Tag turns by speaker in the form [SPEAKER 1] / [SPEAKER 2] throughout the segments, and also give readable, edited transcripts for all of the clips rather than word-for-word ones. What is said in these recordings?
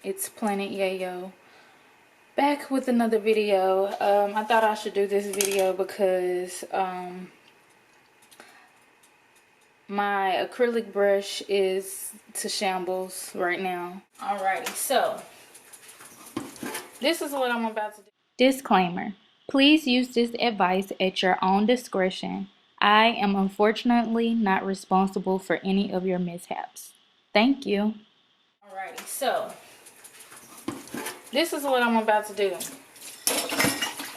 [SPEAKER 1] It's PlanetYayo, back with another video. I thought I should do this video because my acrylic brush is to shambles right now. Alrighty, so this is what I'm about to do. Disclaimer: please use this advice at your own discretion. I am unfortunately not responsible for any of your mishaps. Thank you. Alrighty, so this is what I'm about to do.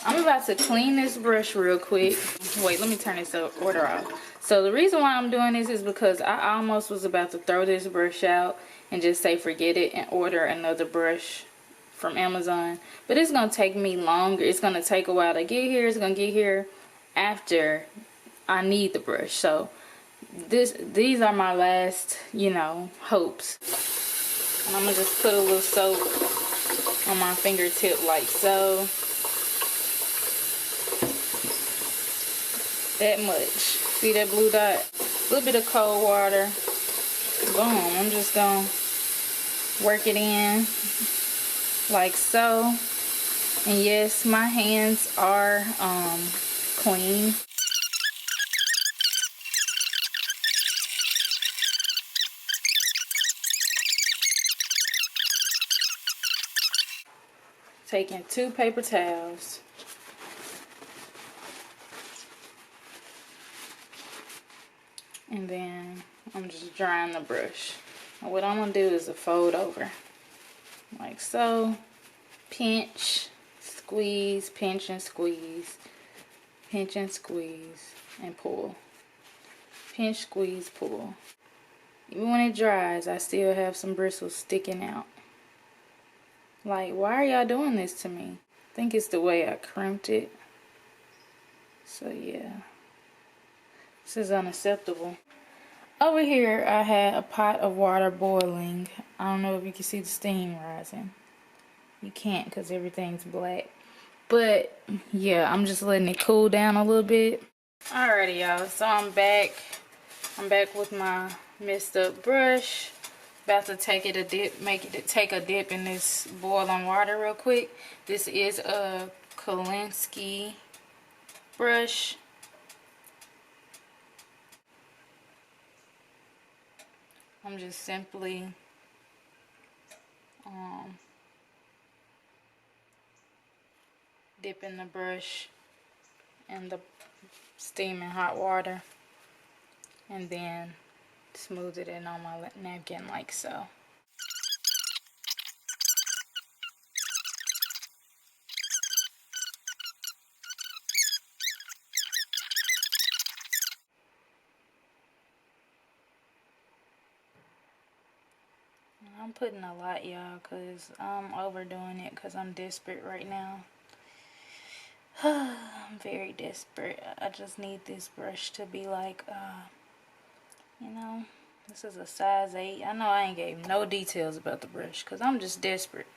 [SPEAKER 1] I'm about to clean this brush real quick. Wait, let me turn this order off. So the reason why I'm doing this is because I almost was about to throw this brush out and just say forget it and order another brush from Amazon. But it's going to take me longer. It's going to take a while to get here. It's going to get here after I need the brush. So these are my last, hopes. And I'm going to just put a little soap on my fingertip like so. That much. See that blue dot? A little bit of cold water. Boom. I'm just gonna work it in like so. And yes, my hands are clean. Taking 2 paper towels. And then I'm just drying the brush. And what I'm going to do is a fold over. Like so. Pinch, squeeze, pinch and squeeze. Pinch and squeeze and pull. Pinch, squeeze, pull. Even when it dries, I still have some bristles sticking out. Like, why are y'all doing this to me? I think it's the way I crimped it. So yeah. This is unacceptable. Over here, I had a pot of water boiling. I don't know if you can see the steam rising. You can't because everything's black. But yeah, I'm just letting it cool down a little bit. Alrighty, y'all. So I'm back. I'm back with my messed up brush. About to take it a dip, take a dip in this boiling water real quick. This is a Kolinsky brush. I'm just simply dipping the brush in the steaming hot water and then smooth it in on my napkin like so. I'm putting a lot, y'all, because I'm overdoing it because I'm desperate right now. I'm very desperate. I just need this brush to be like, this is a size 8. I know I ain't gave no details about the brush because I'm just desperate.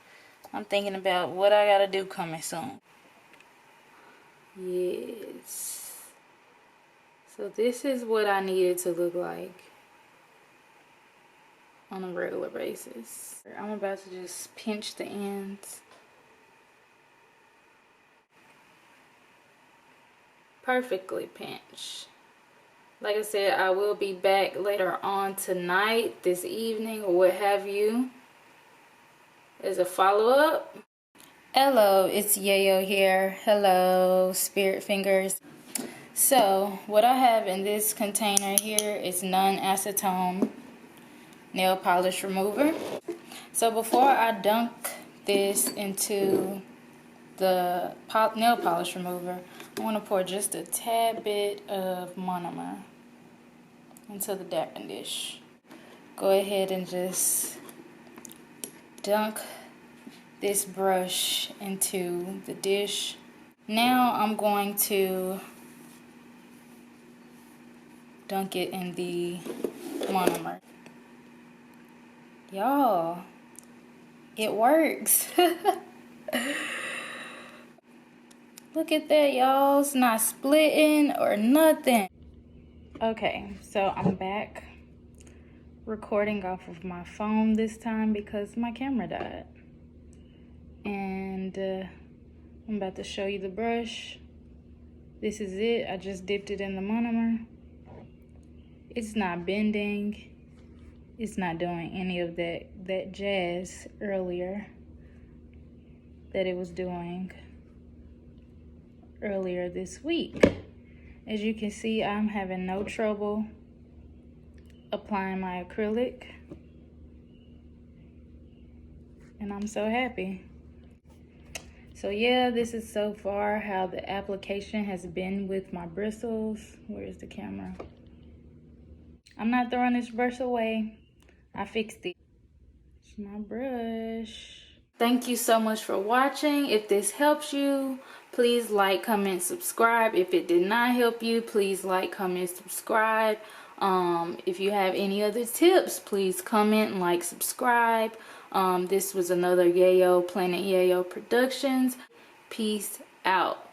[SPEAKER 1] I'm thinking about what I gotta do coming soon. Yes. So this is what I need it to look like on a regular basis. I'm about to just pinch the ends. Perfectly pinch. Like I said, I will be back later on tonight, this evening, or what have you, as a follow-up. Hello, it's Yayo here. Hello, spirit fingers. So, what I have in this container here is non-acetone nail polish remover. So before I dunk this into the nail polish remover, I want to pour just a tad bit of monomer into the dapping dish. Go ahead and just dunk this brush into the dish. Now I'm going to dunk it in the monomer. Y'all, it works. Look at that, y'all. It's not splitting or nothing. Okay, so I'm back recording off of my phone this time because my camera died. And I'm about to show you the brush. This is it. I just dipped it in the monomer. It's not bending. It's not doing any of that jazz earlier that it was doing earlier this week. As you can see, I'm having no trouble applying my acrylic, and I'm so happy. So yeah, this is so far how the application has been with my bristles. Where's the camera? I'm not throwing this brush away. I fixed it. It's my brush. Thank you so much for watching. If this helps you, please like, comment, subscribe. If it did not help you, please like, comment, subscribe. If you have any other tips, please comment, like, subscribe. This was another PlanetYayo Productions. Peace out.